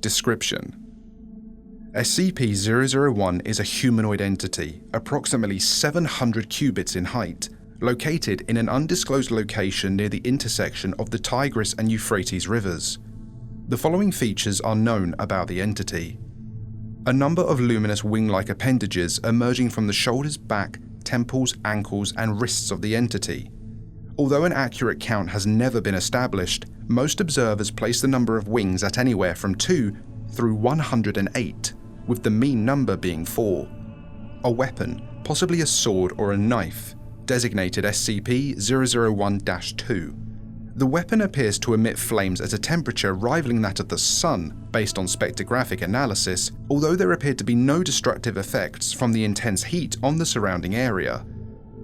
Description: SCP-001 is a humanoid entity, approximately 700 cubits in height, located in an undisclosed location near the intersection of the Tigris and Euphrates rivers. The following features are known about the entity. A number of luminous wing-like appendages emerging from the shoulders, back, temples, ankles, and wrists of the entity. Although an accurate count has never been established, most observers place the number of wings at anywhere from 2 through 108, with the mean number being 4. A weapon, possibly a sword or a knife, designated SCP-001-2. The weapon appears to emit flames at a temperature rivaling that of the Sun based on spectrographic analysis, although there appear to be no destructive effects from the intense heat on the surrounding area.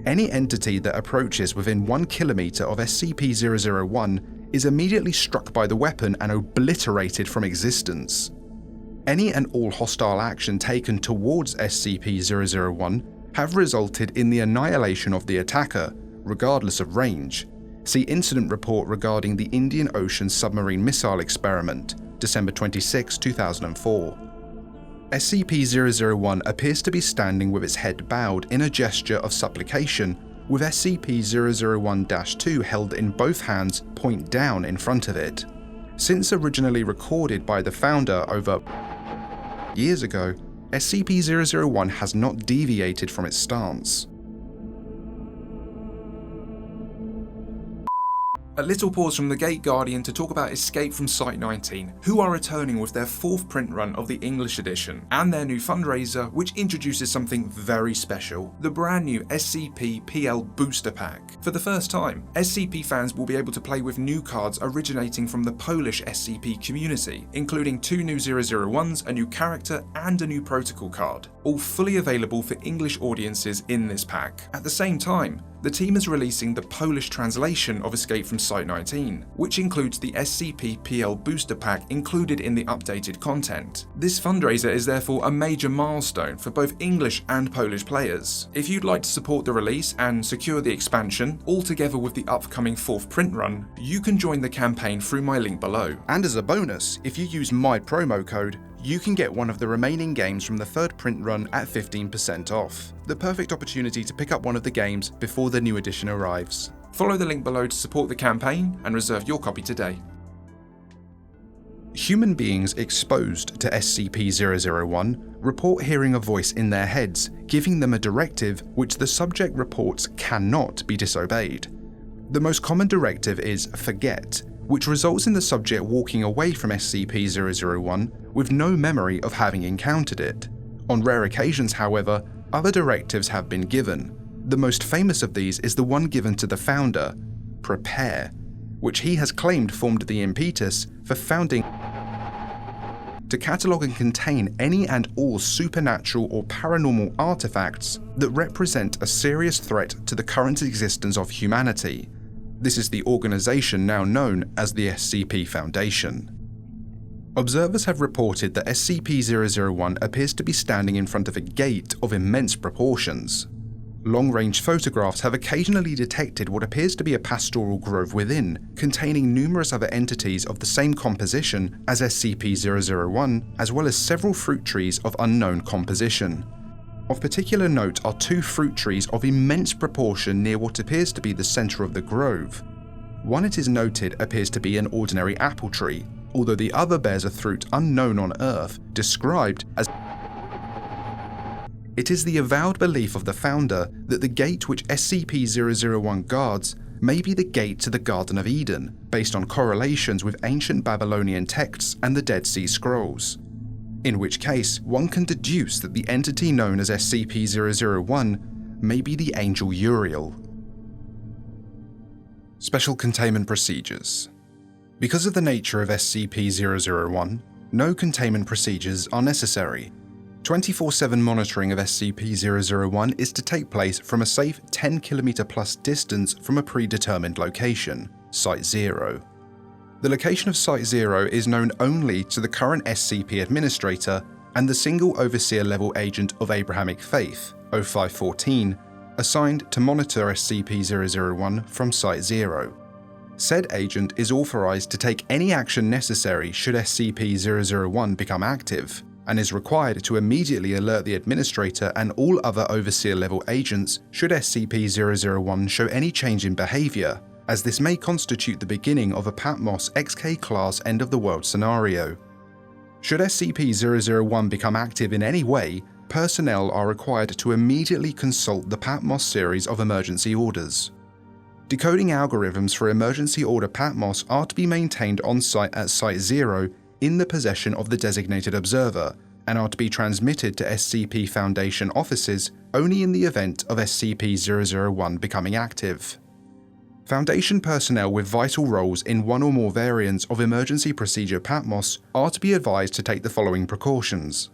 Any entity that approaches within 1 kilometer of SCP-001 is immediately struck by the weapon and obliterated from existence. Any and all hostile action taken towards SCP-001 have resulted in the annihilation of the attacker, regardless of range. See Incident Report regarding the Indian Ocean Submarine Missile Experiment, December 26, 2004. SCP-001 appears to be standing with its head bowed in a gesture of supplication, with SCP-001-2 held in both hands point down in front of it. Since originally recorded by the founder over years ago, SCP-001 has not deviated from its stance. A little pause from the Gate Guardian to talk about Escape from Site-19, who are returning with their 4th print run of the English edition, and their new fundraiser, which introduces something very special, the brand new SCP-PL Booster Pack. For the first time, SCP fans will be able to play with new cards originating from the Polish SCP community, including 2 new 001s, a new character, and a new protocol card, all fully available for English audiences in this pack. At the same time, the team is releasing the Polish translation of Escape from Site-19, which includes the SCP-PL Booster Pack included in the updated content. This fundraiser is therefore a major milestone for both English and Polish players. If you'd like to support the release and secure the expansion, all together with the upcoming 4th print run, you can join the campaign through my link below. And as a bonus, if you use my promo code, you can get one of the remaining games from the 3rd print run at 15% off. The perfect opportunity to pick up one of the games before the new edition arrives. Follow the link below to support the campaign and reserve your copy today. Human beings exposed to SCP-001 report hearing a voice in their heads, giving them a directive which the subject reports cannot be disobeyed. The most common directive is forget, which results in the subject walking away from SCP-001 with no memory of having encountered it. On rare occasions, however, other directives have been given. The most famous of these is the one given to the founder, prepare, which he has claimed formed the impetus for founding to catalogue and contain any and all supernatural or paranormal artifacts that represent a serious threat to the current existence of humanity. This is the organization now known as the SCP Foundation. Observers have reported that SCP-001 appears to be standing in front of a gate of immense proportions. Long-range photographs have occasionally detected what appears to be a pastoral grove within, containing numerous other entities of the same composition as SCP-001, as well as several fruit trees of unknown composition. Of particular note are 2 fruit trees of immense proportion near what appears to be the center of the grove. One, it is noted, appears to be an ordinary apple tree, although the other bears a fruit unknown on Earth, described as. It is the avowed belief of the founder that the gate which SCP-001 guards may be the gate to the Garden of Eden, based on correlations with ancient Babylonian texts and the Dead Sea Scrolls. In which case, one can deduce that the entity known as SCP-001 may be the Angel Uriel. Special Containment Procedures. Because of the nature of SCP-001, no containment procedures are necessary. 24/7 monitoring of SCP-001 is to take place from a safe 10 km plus distance from a predetermined location, Site 0. The location of Site 0 is known only to the current SCP administrator and the single Overseer level agent of Abrahamic Faith, 0514, assigned to monitor SCP-001 from Site 0. Said agent is authorized to take any action necessary should SCP-001 become active, and is required to immediately alert the administrator and all other overseer-level agents should SCP-001 show any change in behavior, as this may constitute the beginning of a Patmos XK class end-of-the-world scenario. Should SCP-001 become active in any way, personnel are required to immediately consult the Patmos series of emergency orders. Decoding algorithms for emergency order Patmos are to be maintained on-site at Site-0 in the possession of the designated observer, and are to be transmitted to SCP Foundation offices only in the event of SCP-001 becoming active. Foundation personnel with vital roles in one or more variants of Emergency Procedure Patmos are to be advised to take the following precautions.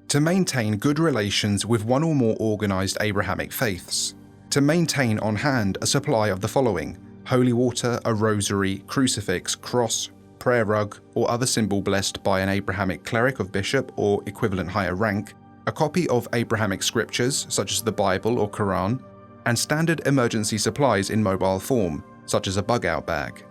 To maintain good relations with one or more organized Abrahamic faiths. To maintain on hand a supply of the following: holy water, a rosary, crucifix, cross, prayer rug, or other symbol blessed by an Abrahamic cleric of bishop or equivalent higher rank, a copy of Abrahamic scriptures such as the Bible or Quran, and standard emergency supplies in mobile form, such as a bug-out bag.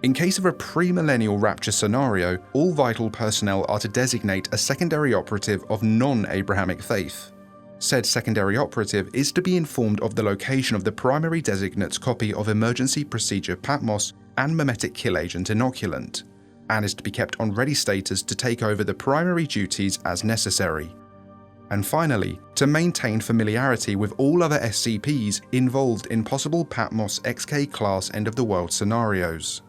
In case of a pre-millennial rapture scenario, all vital personnel are to designate a secondary operative of non-Abrahamic faith. Said secondary operative is to be informed of the location of the primary designate's copy of Emergency Procedure Patmos and Memetic Kill Agent Inoculant, and is to be kept on ready status to take over the primary duties as necessary. And finally, to maintain familiarity with all other SCPs involved in possible Patmos XK class end-of-the-world scenarios.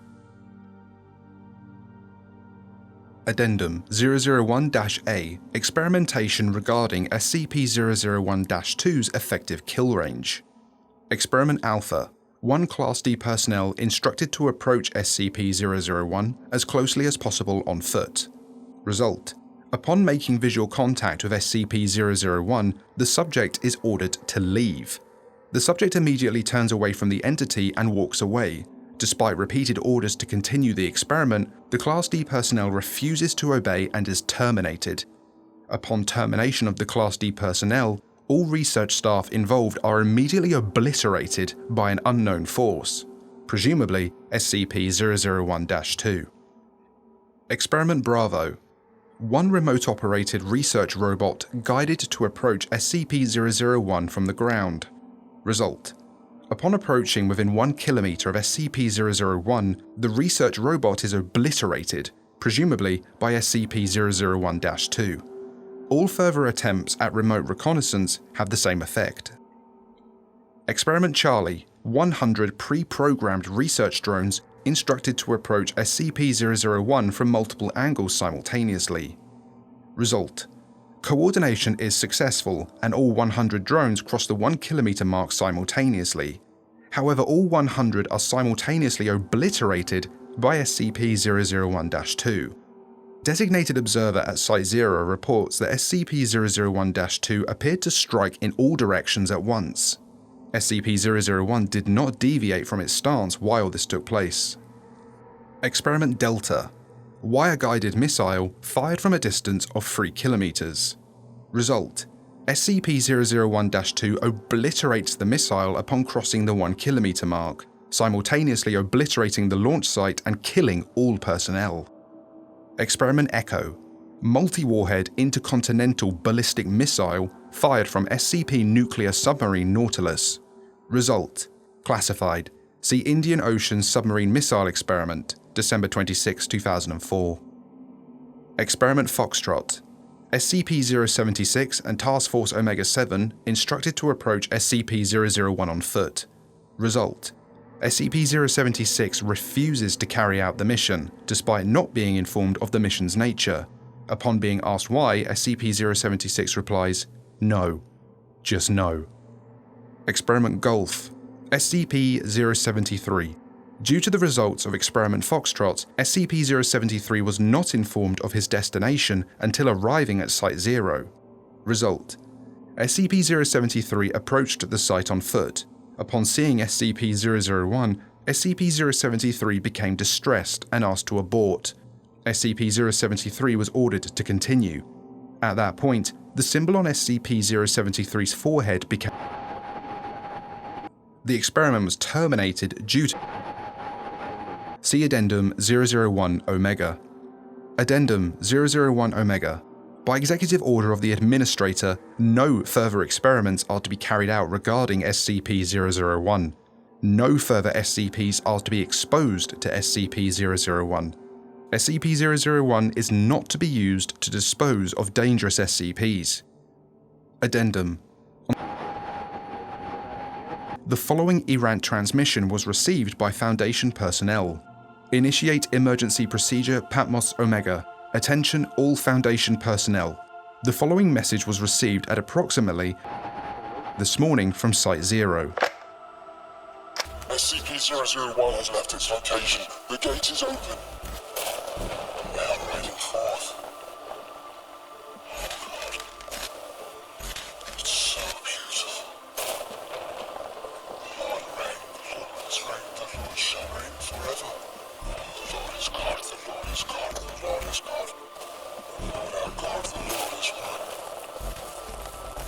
Addendum 001-A Experimentation regarding SCP-001-2's effective kill range. Experiment Alpha. 1 Class D personnel instructed to approach SCP-001 as closely as possible on foot. Result: upon making visual contact with SCP-001, the subject is ordered to leave. The subject immediately turns away from the entity and walks away. Despite repeated orders to continue the experiment, the Class D personnel refuses to obey and is terminated. Upon termination of the Class D personnel, all research staff involved are immediately obliterated by an unknown force, presumably SCP-001-2. Experiment Bravo. 1 remote-operated research robot guided to approach SCP-001 from the ground. Result: upon approaching within 1 kilometer of SCP-001, the research robot is obliterated, presumably by SCP-001-2. All further attempts at remote reconnaissance have the same effect. Experiment Charlie. 100 pre-programmed research drones instructed to approach SCP-001 from multiple angles simultaneously. Result: coordination is successful and all 100 drones cross the 1 kilometer mark simultaneously. However, all 100 are simultaneously obliterated by SCP-001-2. Designated Observer at Site-0 reports that SCP-001-2 appeared to strike in all directions at once. SCP-001 did not deviate from its stance while this took place. Experiment Delta. Wire-guided missile fired from a distance of 3 kilometers. Result: SCP-001-2 obliterates the missile upon crossing the 1 kilometer mark, simultaneously obliterating the launch site and killing all personnel. Experiment Echo. Multi-warhead intercontinental ballistic missile fired from SCP Nuclear Submarine Nautilus. Result: classified. See Indian Ocean Submarine Missile Experiment, December 26, 2004. Experiment Foxtrot. SCP-076 and Task Force Omega-7 instructed to approach SCP-001 on foot. Result: SCP-076 refuses to carry out the mission, despite not being informed of the mission's nature. Upon being asked why, SCP-076 replies, "No. Just no." Experiment Golf. SCP-073. Due to the results of Experiment Foxtrot, SCP-073 was not informed of his destination until arriving at Site-0. Result: SCP-073 approached the site on foot. Upon seeing SCP-001, SCP-073 became distressed and asked to abort. SCP-073 was ordered to continue. At that point, the symbol on SCP-073's forehead became... The experiment was terminated due to... See Addendum 001 Omega. Addendum 001 Omega. By executive order of the Administrator, no further experiments are to be carried out regarding SCP-001. No further SCPs are to be exposed to SCP-001. SCP-001 is not to be used to dispose of dangerous SCPs. Addendum. The following errant transmission was received by Foundation personnel. Initiate emergency procedure Patmos Omega. Attention all Foundation personnel. The following message was received at approximately this morning from Site-0. SCP-001 has left its location. The gate is open. We are riding forth. It's so beautiful. The Lord reigned, the Lord has reigned, the Lord shall reign forever. The Lord is God, the Lord is God, the Lord is God. The Lord our God, the Lord is one.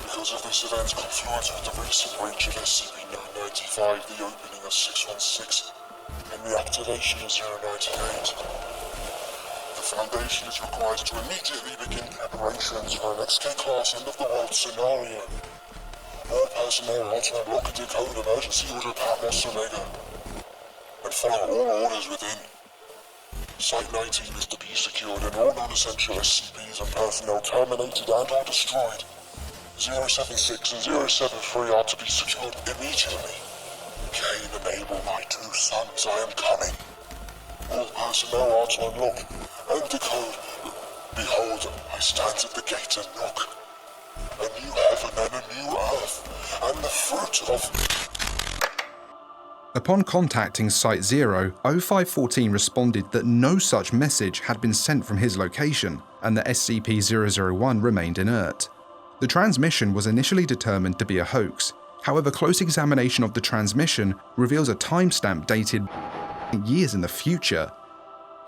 Because of this event's confluence with the recent breach of SCP-095, the opening of 616, and the activation of 098, the Foundation is required to immediately begin preparations for an XK-class end-of-the-world scenario. All personnel are to unlock and decode emergency order Patmos Omega, and follow all orders within. Site-19 is to be secured and all non-essential SCPs and personnel terminated and or destroyed. 076 and 073 are to be secured immediately. Cain, enable my two sons, I am coming. All personnel are to unlock and decode. Behold, I stand at the gate and knock. A new heaven and a new earth, and the fruit of... Upon contacting Site-0, 0514 responded that no such message had been sent from his location, and that SCP-001 remained inert. The transmission was initially determined to be a hoax. However, close examination of the transmission reveals a timestamp dated years in the future.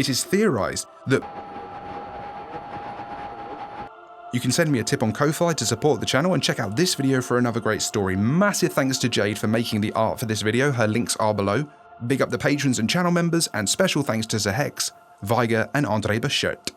It is theorized that... You can send me a tip on Ko-Fi to support the channel and check out this video for another great story. Massive thanks to Jade for making the art for this video, her links are below. Big up the patrons and channel members, and special thanks to Zahex, Viger and Andre Bachert.